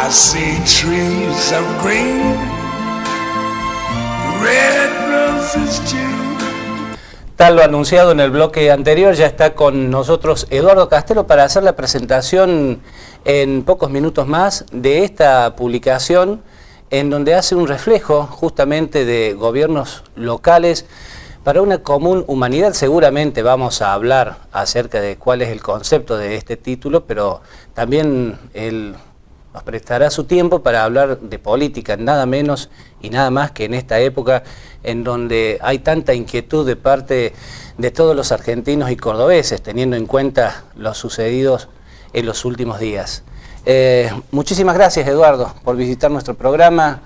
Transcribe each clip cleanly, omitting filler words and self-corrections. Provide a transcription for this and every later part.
I see trees of green, red roses too. Tal lo anunciado en el bloque anterior, ya está con nosotros Eduardo Castelo para hacer la presentación en pocos minutos más de esta publicación en donde hace un reflejo justamente de gobiernos locales para una común humanidad. Seguramente vamos a hablar acerca de cuál es el concepto de este título, pero también él nos prestará su tiempo para hablar de política, nada menos y nada más que en esta época en donde hay tanta inquietud de parte de todos los argentinos y cordobeses, teniendo en cuenta los sucedidos en los últimos días. Muchísimas gracias, Eduardo, por visitar nuestro programa.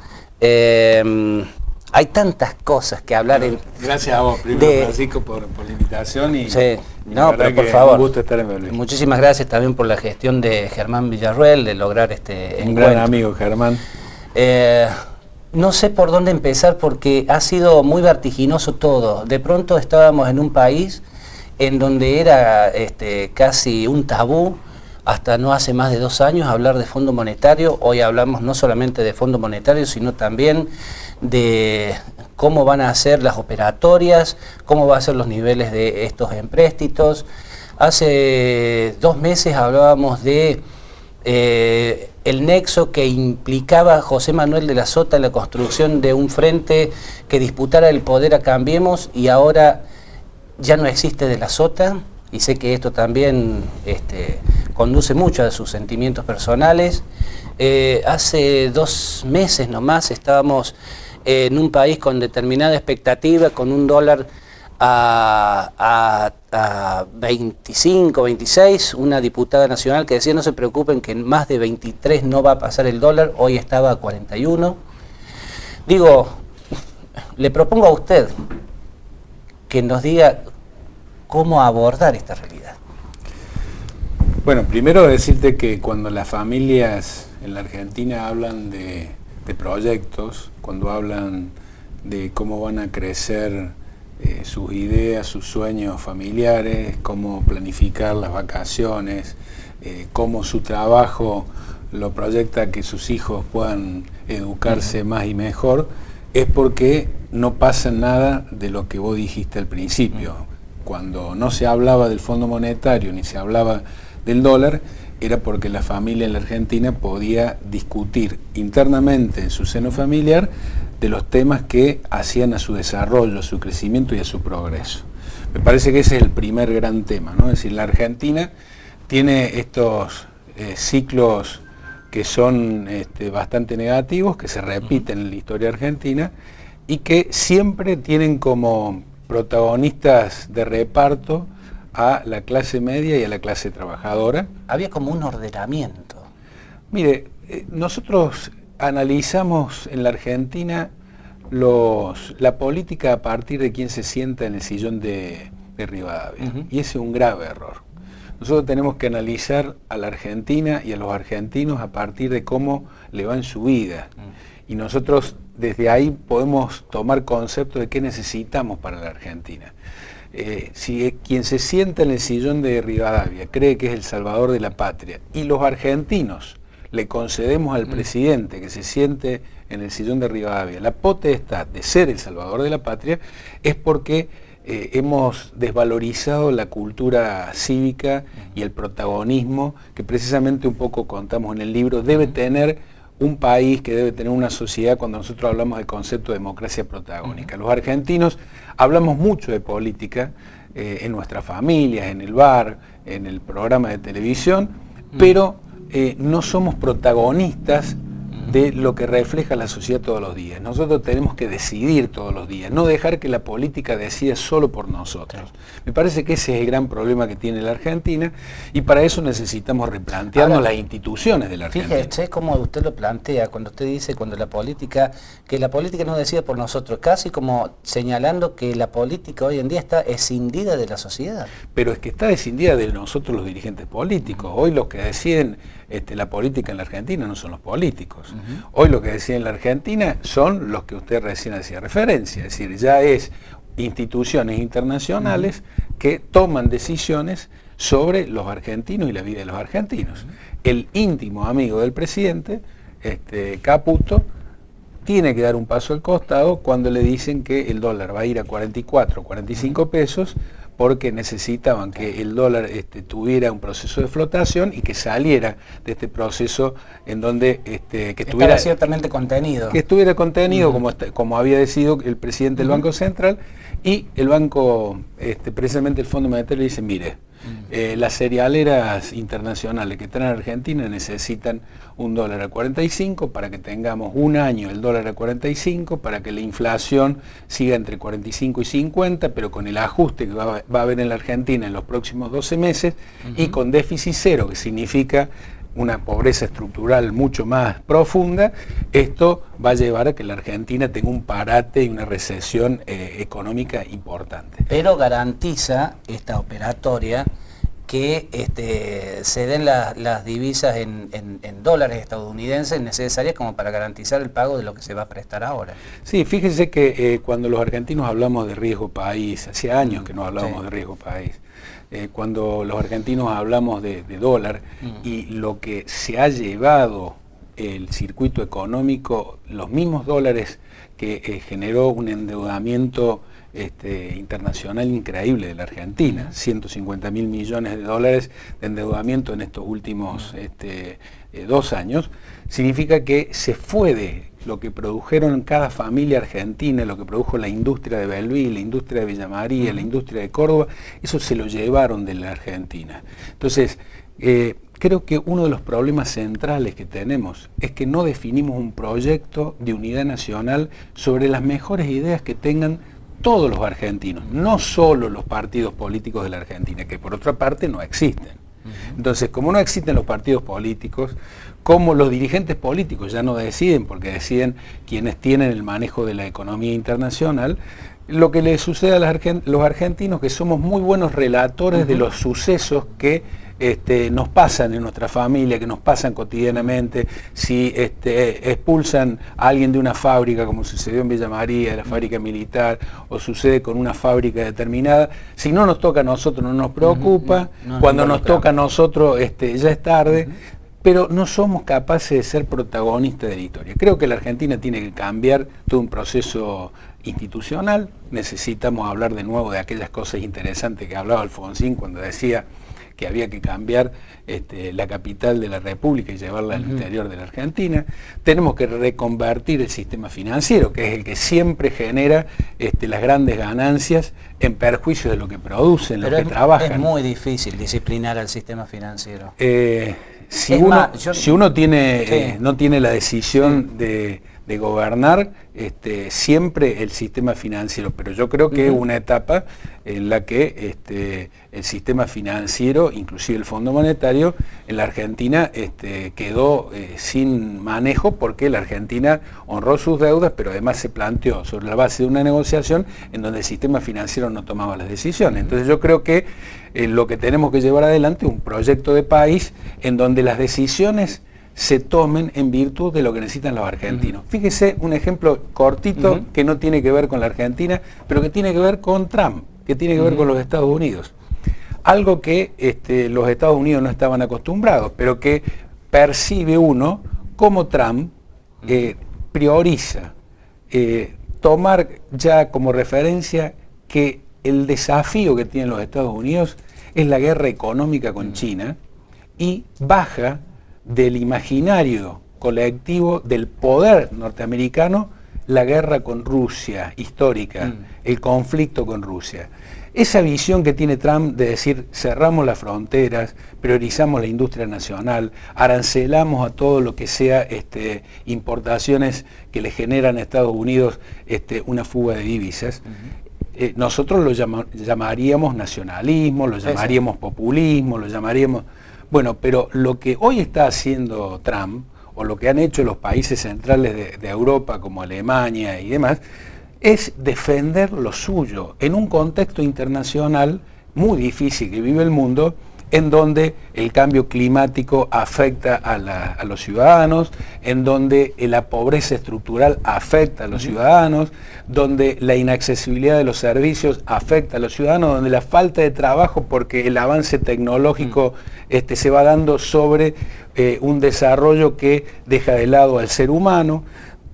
Hay tantas cosas que hablar. Gracias a vos, primero, Francisco, por la invitación. Y, sí, y no, pero por favor. Un gusto estar en Belville. Muchísimas gracias también por la gestión de Germán Villarruel, de lograr este un encuentro. gran amigo, Germán. No sé por dónde empezar porque ha sido muy vertiginoso todo. De pronto estábamos en un país en donde era casi un tabú, hasta no hace más de 2 años, hablar de Fondo Monetario. Hoy hablamos no solamente de Fondo Monetario, sino también de cómo van a ser las operatorias, cómo van a ser los niveles de estos empréstitos. Hace 2 meses hablábamos de el nexo que implicaba José Manuel de la Sota en la construcción de un frente que disputara el poder a Cambiemos, y ahora ya no existe de la Sota, y sé que esto también conduce mucho a sus sentimientos personales. Hace 2 meses nomás estábamos en un país con determinada expectativa, con un dólar a 25, 26, una diputada nacional que decía no se preocupen que en más de 23 no va a pasar el dólar, hoy estaba a 41. Digo, le propongo a usted que nos diga cómo abordar esta realidad. Bueno, primero decirte que cuando las familias en la Argentina hablan de proyectos, cuando hablan de cómo van a crecer sus ideas, sus sueños familiares, cómo planificar las vacaciones, cómo su trabajo lo proyecta que sus hijos puedan educarse más y mejor, es porque no pasa nada de lo que vos dijiste al principio. Cuando no se hablaba del Fondo Monetario ni se hablaba del dólar, era porque la familia en la Argentina podía discutir internamente en su seno familiar de los temas que hacían a su desarrollo, a su crecimiento y a su progreso. Me parece que ese es el primer gran tema, ¿no? Es decir, la Argentina tiene estos ciclos que son bastante negativos, que se repiten en la historia argentina y que siempre tienen como protagonistas de reparto a la clase media y a la clase trabajadora. Había como un ordenamiento. Mire, nosotros analizamos en la Argentina la política a partir de quién se sienta en el sillón de Rivadavia. Y ese es un grave error. Nosotros tenemos que analizar a la Argentina y a los argentinos a partir de cómo le va en su vida. Y nosotros desde ahí podemos tomar concepto de qué necesitamos para la Argentina. Si quien se sienta en el sillón de Rivadavia cree que es el salvador de la patria y los argentinos le concedemos al presidente que se siente en el sillón de Rivadavia la potestad de ser el salvador de la patria, es porque hemos desvalorizado la cultura cívica y el protagonismo que precisamente un poco contamos en el libro debe tener un país, que debe tener una sociedad cuando nosotros hablamos del concepto de democracia protagónica. Los argentinos hablamos mucho de política en nuestras familias, en el bar, en el programa de televisión, pero no somos protagonistas de lo que refleja la sociedad todos los días. Nosotros tenemos que decidir todos los días, no dejar que la política decida solo por nosotros. Me parece que ese es el gran problema que tiene la Argentina y para eso necesitamos replantearnos las instituciones de la Argentina. Fíjese cómo usted lo plantea cuando usted dice que la política no decide por nosotros, casi como señalando que la política hoy en día está escindida de la sociedad. Pero es que está escindida de nosotros los dirigentes políticos. Hoy los que deciden la política en la Argentina no son los políticos. Hoy lo que deciden en la Argentina son los que usted recién hacía referencia, es decir, ya es instituciones internacionales que toman decisiones sobre los argentinos y la vida de los argentinos. El íntimo amigo del presidente Caputo tiene que dar un paso al costado cuando le dicen que el dólar va a ir a 44, 45 pesos, porque necesitaban que el dólar tuviera un proceso de flotación y que saliera de este proceso en donde que estuviera ciertamente contenido. Que estuviera contenido, como había decidido el presidente del Banco Central, y el banco, precisamente el Fondo Monetario, dice, mire, las cerealeras internacionales que están en Argentina necesitan un dólar a 45 para que tengamos un año el dólar a 45, para que la inflación siga entre 45 y 50, pero con el ajuste que va a haber en la Argentina en los próximos 12 meses, y con déficit cero, que significa una pobreza estructural mucho más profunda. Esto va a llevar a que la Argentina tenga un parate y una recesión económica importante. Pero garantiza esta operatoria que se den las divisas en dólares estadounidenses necesarias como para garantizar el pago de lo que se va a prestar ahora. Sí, fíjese que cuando los argentinos hablamos de riesgo país, hace años que no hablábamos de riesgo país, cuando los argentinos hablamos de dólar y lo que se ha llevado el circuito económico, los mismos dólares que generó un endeudamiento internacional increíble de la Argentina, 150.000 millones de dólares de endeudamiento en estos últimos 2 años, significa que se fue de lo que produjeron cada familia argentina, lo que produjo la industria de Belville, la industria de Villa María, la industria de Córdoba, eso se lo llevaron de la Argentina. Entonces, creo que uno de los problemas centrales que tenemos es que no definimos un proyecto de unidad nacional sobre las mejores ideas que tengan todos los argentinos, no solo los partidos políticos de la Argentina, que por otra parte no existen. Entonces, como no existen los partidos políticos, como los dirigentes políticos ya no deciden, porque deciden quienes tienen el manejo de la economía internacional, lo que le sucede a los argentinos, que somos muy buenos relatores de los sucesos que nos pasan en nuestra familia, que nos pasan cotidianamente, si expulsan a alguien de una fábrica, como sucedió en Villa María, la fábrica militar, o sucede con una fábrica determinada, si no nos toca a nosotros no nos preocupa, cuando nos toca a nosotros ya es tarde, pero no somos capaces de ser protagonistas de la historia. Creo que la Argentina tiene que cambiar todo un proceso institucional, necesitamos hablar de nuevo de aquellas cosas interesantes que hablaba Alfonsín cuando decía que había que cambiar la capital de la República y llevarla al interior de la Argentina. Tenemos que reconvertir el sistema financiero, que es el que siempre genera las grandes ganancias en perjuicio de lo que producen, los que trabajan. Es muy difícil disciplinar al sistema financiero. Si uno no tiene la decisión de gobernar siempre el sistema financiero, pero yo creo que es una etapa en la que el sistema financiero, inclusive el Fondo Monetario, en la Argentina quedó sin manejo, porque la Argentina honró sus deudas, pero además se planteó sobre la base de una negociación en donde el sistema financiero no tomaba las decisiones. Entonces yo creo que lo que tenemos que llevar adelante es un proyecto de país en donde las decisiones se tomen en virtud de lo que necesitan los argentinos. Fíjese un ejemplo cortito que no tiene que ver con la Argentina, pero que tiene que ver con Trump, que tiene que ver con los Estados Unidos. Algo que los Estados Unidos no estaban acostumbrados, pero que percibe uno como Trump prioriza tomar ya como referencia que el desafío que tienen los Estados Unidos es la guerra económica con China, y baja del imaginario colectivo del poder norteamericano la guerra con Rusia histórica, el conflicto con Rusia. Esa visión que tiene Trump de decir cerramos las fronteras, priorizamos la industria nacional, arancelamos a todo lo que sea importaciones que le generan a Estados Unidos una fuga de divisas, nosotros lo llamaríamos nacionalismo, lo llamaríamos populismo, lo llamaríamos... Bueno, pero lo que hoy está haciendo Trump, o lo que han hecho los países centrales de Europa, como Alemania y demás, es defender lo suyo en un contexto internacional muy difícil que vive el mundo, en donde el cambio climático afecta a los ciudadanos, en donde la pobreza estructural afecta a los ciudadanos, donde la inaccesibilidad de los servicios afecta a los ciudadanos, donde la falta de trabajo porque el avance tecnológico se va dando sobre un desarrollo que deja de lado al ser humano.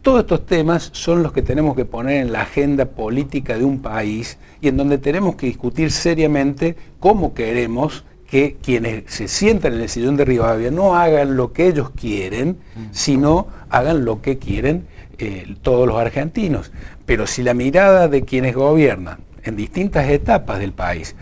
Todos estos temas son los que tenemos que poner en la agenda política de un país y en donde tenemos que discutir seriamente cómo queremos que quienes se sientan en el sillón de Rivadavia no hagan lo que ellos quieren, sino hagan lo que quieren todos los argentinos. Pero si la mirada de quienes gobiernan en distintas etapas del país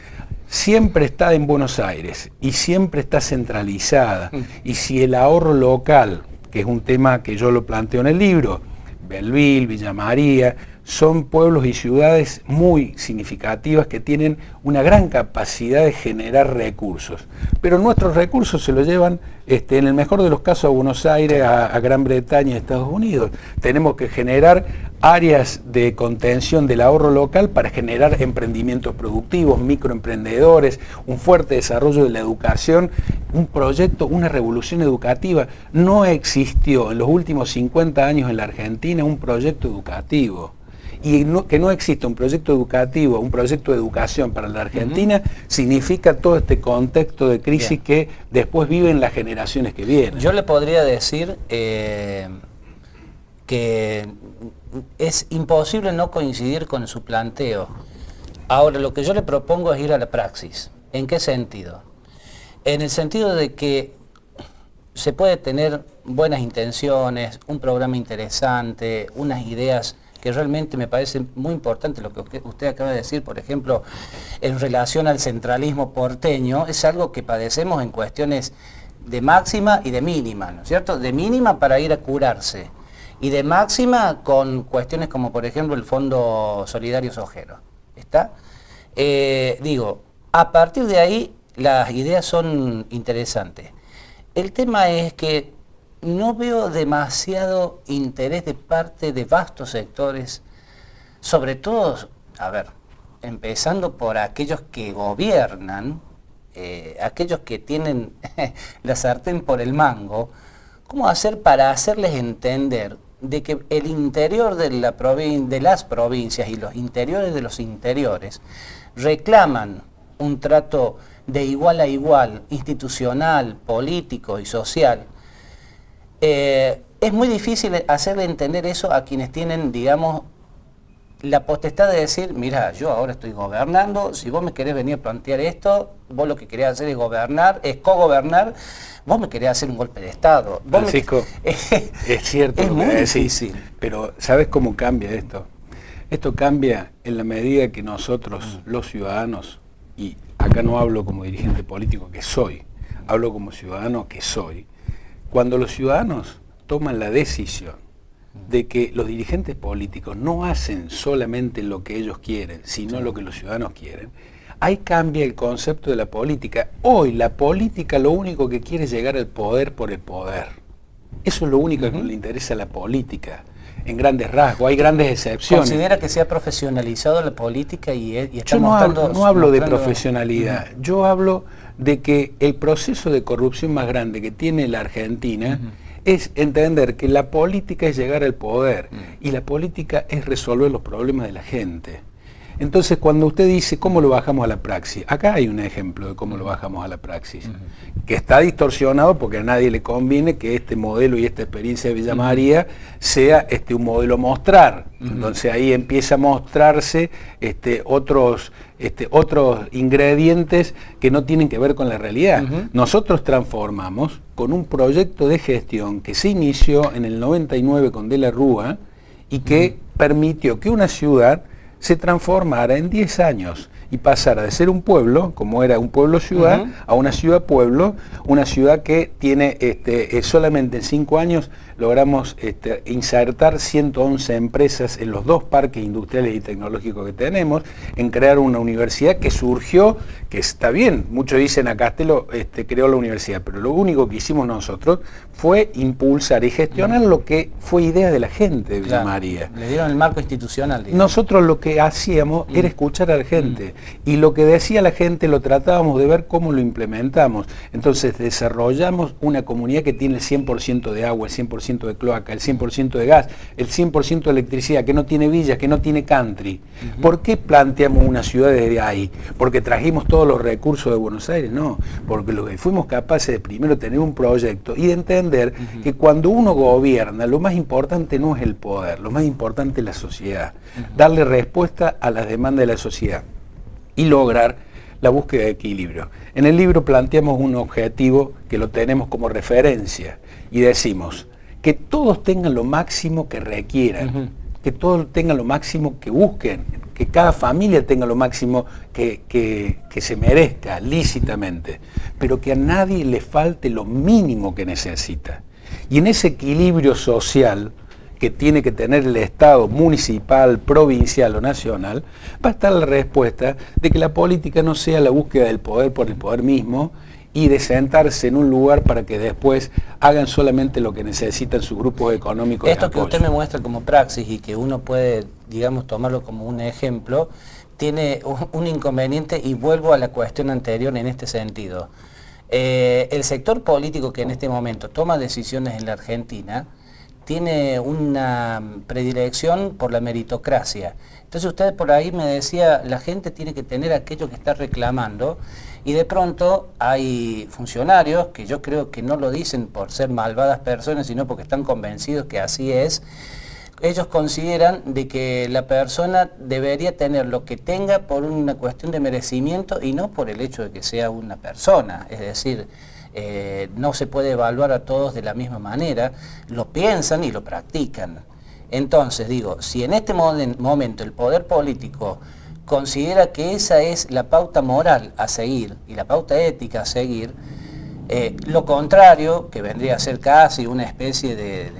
siempre está en Buenos Aires y siempre está centralizada, y si el ahorro local, que es un tema que yo lo planteo en el libro, Belville, Villa María, son pueblos y ciudades muy significativas que tienen una gran capacidad de generar recursos. Pero nuestros recursos se los llevan, en el mejor de los casos, a Buenos Aires, a Gran Bretaña, a Estados Unidos. Tenemos que generar áreas de contención del ahorro local para generar emprendimientos productivos, microemprendedores, un fuerte desarrollo de la educación, un proyecto, una revolución educativa. No existió en los últimos 50 años en la Argentina un proyecto educativo. Y que no exista un proyecto educativo, un proyecto de educación para la Argentina, significa todo este contexto de crisis que después viven las generaciones que vienen. Yo le podría decir que es imposible no coincidir con su planteo. Ahora, lo que yo le propongo es ir a la praxis. ¿En qué sentido? En el sentido de que se puede tener buenas intenciones, un programa interesante, unas ideas que realmente me parece muy importante lo que usted acaba de decir, por ejemplo, en relación al centralismo porteño, es algo que padecemos en cuestiones de máxima y de mínima, ¿no es cierto? De mínima para ir a curarse y de máxima con cuestiones como, por ejemplo, el Fondo Solidario Sojero. ¿Está? Digo, a partir de ahí las ideas son interesantes. El tema es que no veo demasiado interés de parte de vastos sectores, sobre todo, a ver, empezando por aquellos que gobiernan, aquellos que tienen la sartén por el mango. ¿Cómo hacer para hacerles entender de que el interior de las provincias y los interiores de los interiores reclaman un trato de igual a igual, institucional, político y social? Es muy difícil hacerle entender eso a quienes tienen, digamos, la potestad de decir, mira, yo ahora estoy gobernando, si vos me querés venir a plantear esto, vos lo que querés hacer es gobernar, es cogobernar, vos me querés hacer un golpe de Estado. Francisco, es cierto. Es muy difícil. Pero ¿sabes cómo cambia esto? Esto cambia en la medida que nosotros, los ciudadanos, y acá no hablo como dirigente político que soy, hablo como ciudadano que soy, cuando los ciudadanos toman la decisión de que los dirigentes políticos no hacen solamente lo que ellos quieren, sino lo que los ciudadanos quieren, ahí cambia el concepto de la política. Hoy la política lo único que quiere es llegar al poder por el poder. Eso es lo único que le interesa a la política, en grandes rasgos. Hay grandes excepciones. ¿Considera que se ha profesionalizado la política y está Yo mostrando... no hablo de profesionalidad, yo hablo de que el proceso de corrupción más grande que tiene la Argentina es entender que la política es llegar al poder y la política es resolver los problemas de la gente. Entonces, cuando usted dice cómo lo bajamos a la praxis, acá hay un ejemplo de cómo lo bajamos a la praxis, que está distorsionado porque a nadie le conviene que este modelo y esta experiencia de Villa María sea un modelo a mostrar. Entonces ahí empieza a mostrarse otros ingredientes que no tienen que ver con la realidad. Nosotros transformamos con un proyecto de gestión que se inició en el 99 con De la Rúa y que permitió que una ciudad se transformara en 10 años y pasara de ser un pueblo, como era un pueblo-ciudad, a una ciudad-pueblo, una ciudad que tiene solamente en 5 años logramos insertar 111 empresas en los 2 parques industriales y tecnológicos que tenemos, en crear una universidad que surgió, que está bien, muchos dicen a Castelo creó la universidad, pero lo único que hicimos nosotros fue impulsar y gestionar lo que fue idea de la gente de Villa María. Le dieron el marco institucional, digamos. Nosotros lo que hacíamos era escuchar a la gente. Y lo que decía la gente lo tratábamos de ver cómo lo implementamos. Entonces desarrollamos una comunidad que tiene el 100% de agua, el 100% de cloaca, el 100% de gas, el 100% de electricidad, que no tiene villas, que no tiene country. ¿Por qué planteamos una ciudad desde ahí? ¿Porque trajimos todos los recursos de Buenos Aires? No, porque lo que fuimos capaces de primero tener un proyecto y de entender que cuando uno gobierna, lo más importante no es el poder, lo más importante es la sociedad. Darle respuesta a las demandas de la sociedad y lograr la búsqueda de equilibrio. En el libro planteamos un objetivo que lo tenemos como referencia y decimos que todos tengan lo máximo que requieran, que todos tengan lo máximo que busquen, que cada familia tenga lo máximo que se merezca lícitamente, pero que a nadie le falte lo mínimo que necesita. Y en ese equilibrio social que tiene que tener el Estado municipal, provincial o nacional, va a estar la respuesta de que la política no sea la búsqueda del poder por el poder mismo y de sentarse en un lugar para que después hagan solamente lo que necesitan sus grupos económicos. Esto que usted me muestra como praxis y que uno puede, digamos, tomarlo como un ejemplo, tiene un inconveniente, y vuelvo a la cuestión anterior en este sentido. El sector político que en este momento toma decisiones en la Argentina tiene una predilección por la meritocracia. Entonces usted por ahí me decía, la gente tiene que tener aquello que está reclamando, y de pronto hay funcionarios que yo creo que no lo dicen por ser malvadas personas, sino porque están convencidos que así es. Ellos consideran de que la persona debería tener lo que tenga por una cuestión de merecimiento y no por el hecho de que sea una persona. Es decir, no se puede evaluar a todos de la misma manera, lo piensan y lo practican. Entonces digo, si en este momento el poder político considera que esa es la pauta moral a seguir y la pauta ética a seguir, lo contrario, que vendría a ser casi una especie de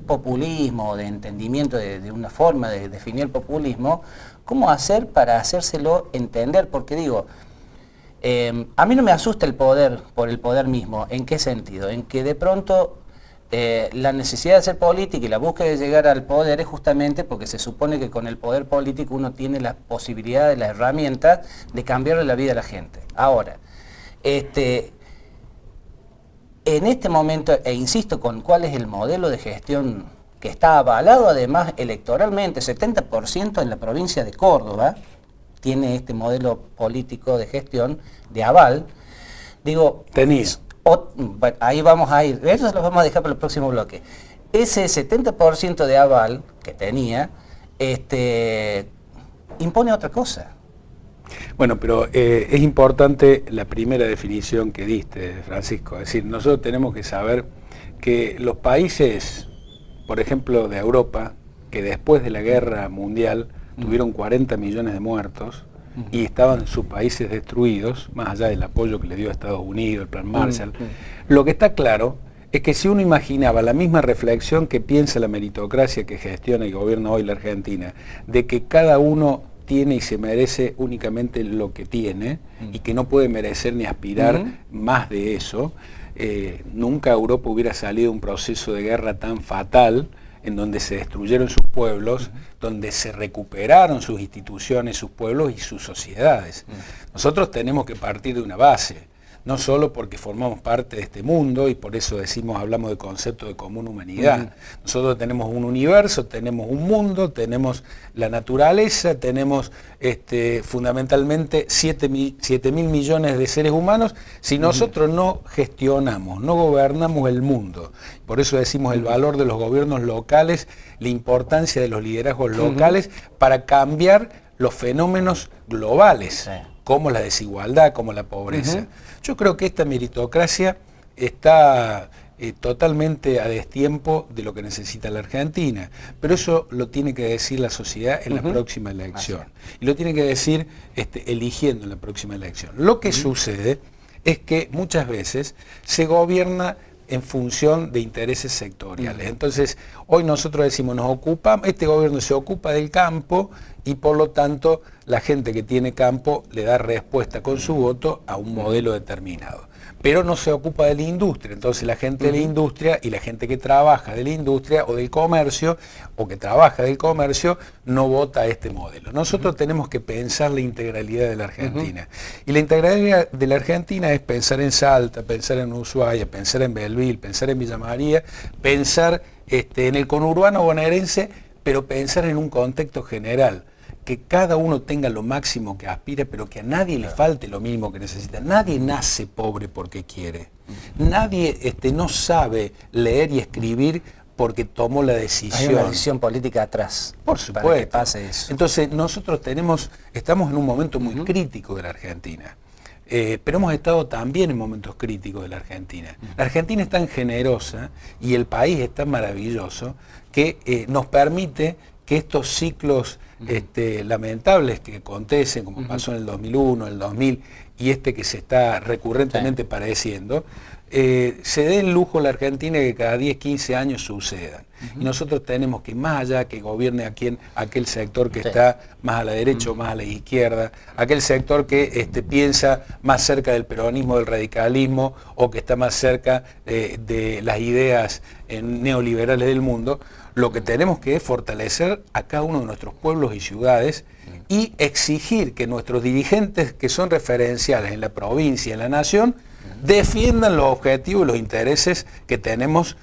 populismo, de entendimiento de una forma de definir el populismo, ¿cómo hacer para hacérselo entender? Porque digo, a mí no me asusta el poder por el poder mismo. ¿En qué sentido? En que de pronto la necesidad de hacer política y la búsqueda de llegar al poder es justamente porque se supone que con el poder político uno tiene la posibilidad, la herramienta de cambiarle la vida a la gente. Ahora, en este momento, e insisto con cuál es el modelo de gestión que está avalado además electoralmente, 70% en la provincia de Córdoba tiene este modelo político de gestión de aval, digo... ahí vamos a ir, eso se lo vamos a dejar para el próximo bloque. Ese 70% de aval que tenía, impone otra cosa. Bueno, pero es importante la primera definición que diste, Francisco. Es decir, nosotros tenemos que saber que los países, por ejemplo, de Europa, que después de la guerra mundial tuvieron 40 millones de muertos y estaban sus países destruidos, más allá del apoyo que le dio a Estados Unidos, el Plan Marshall, lo que está claro es que si uno imaginaba la misma reflexión que piensa la meritocracia que gestiona y gobierna hoy la Argentina, de que cada uno tiene y se merece únicamente lo que tiene y que no puede merecer ni aspirar más de eso, nunca Europa hubiera salido de un proceso de guerra tan fatal en donde se destruyeron sus pueblos, donde se recuperaron sus instituciones, sus pueblos y sus sociedades. Nosotros tenemos que partir de una base, no solo porque formamos parte de este mundo y por eso hablamos de concepto de común humanidad. Nosotros tenemos un universo, tenemos un mundo, tenemos la naturaleza, tenemos fundamentalmente 7.000 millones de seres humanos. Si nosotros no gestionamos, no gobernamos el mundo, por eso decimos el valor de los gobiernos locales, la importancia de los liderazgos locales para cambiar los fenómenos globales, como la desigualdad, como la pobreza. Yo creo que esta meritocracia está totalmente a destiempo de lo que necesita la Argentina, pero eso lo tiene que decir la sociedad en la próxima elección, y lo tiene que decir eligiendo en la próxima elección. Lo que sucede es que muchas veces se gobierna en función de intereses sectoriales. Entonces, hoy nosotros decimos, este gobierno se ocupa del campo y por lo tanto la gente que tiene campo le da respuesta con su voto a un modelo determinado. pero no se ocupa de la industria. Entonces la gente de la industria y la gente que trabaja de la industria o del comercio, o que trabaja del comercio, no vota este modelo. Nosotros tenemos que pensar la integralidad de la Argentina. Y la integralidad de la Argentina es pensar en Salta, pensar en Ushuaia, pensar en Belville, pensar en Villa María, pensar en el conurbano bonaerense, pero pensar en un contexto general, que cada uno tenga lo máximo que aspira, pero que a nadie le falte lo mínimo que necesita. Nadie nace pobre porque quiere. Nadie no sabe leer y escribir porque tomó la decisión. Hay una decisión política atrás. Por supuesto. Para que pase eso. Entonces nosotros estamos en un momento muy crítico de la Argentina. Pero hemos estado también en momentos críticos de la Argentina. La Argentina es tan generosa y el país es tan maravilloso que nos permite que estos ciclos lamentables que acontecen, como pasó en el 2001, el 2000, y que se está recurrentemente padeciendo, se dé el lujo a la Argentina que cada 10, 15 años sucedan. Y nosotros tenemos que, más allá que gobierne aquel sector que está más a la derecha o más a la izquierda, aquel sector que piensa más cerca del peronismo, del radicalismo, o que está más cerca de las ideas neoliberales del mundo, lo que tenemos que es fortalecer a cada uno de nuestros pueblos y ciudades y exigir que nuestros dirigentes, que son referenciales en la provincia y en la nación, defiendan los objetivos y los intereses que tenemos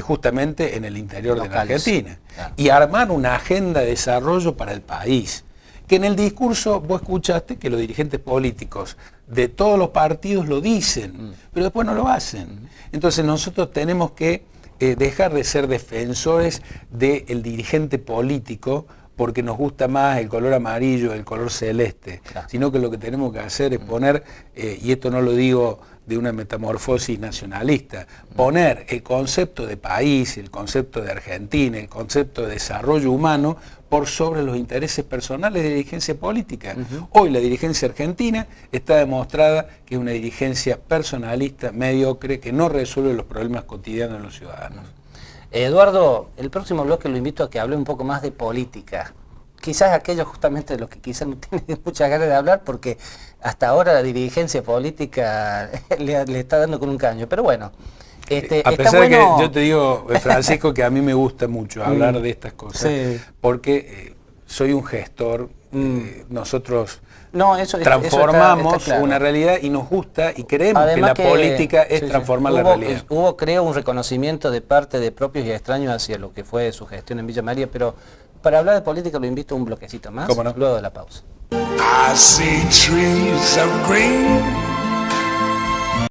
justamente en el interior de la Argentina. Claro. Y armar una agenda de desarrollo para el país. Que en el discurso vos escuchaste que los dirigentes políticos de todos los partidos lo dicen, pero después no lo hacen. Entonces nosotros tenemos que dejar de ser defensores del dirigente político porque nos gusta más el color amarillo, el color celeste, sino que lo que tenemos que hacer es poner, y esto no lo digo de una metamorfosis nacionalista, poner el concepto de país, el concepto de Argentina, el concepto de desarrollo humano por sobre los intereses personales de la dirigencia política. Hoy la dirigencia argentina está demostrada que es una dirigencia personalista, mediocre, que no resuelve los problemas cotidianos de los ciudadanos. Eduardo, el próximo bloque lo invito a que hable un poco más de política. Quizás aquellos justamente de los que quizás no tienen muchas ganas de hablar, porque hasta ahora la dirigencia política le está dando con un caño. Pero bueno, a pesar de que yo te digo, Francisco, que a mí me gusta mucho hablar de estas cosas, porque soy un gestor, nosotros transformamos eso claro. Una realidad y nos gusta y creemos además que la política es transformar la realidad. Hubo, creo, un reconocimiento de parte de propios y extraños hacia lo que fue su gestión en Villa María, pero para hablar de política lo invito a un bloquecito más, luego de la pausa. I see trees of green.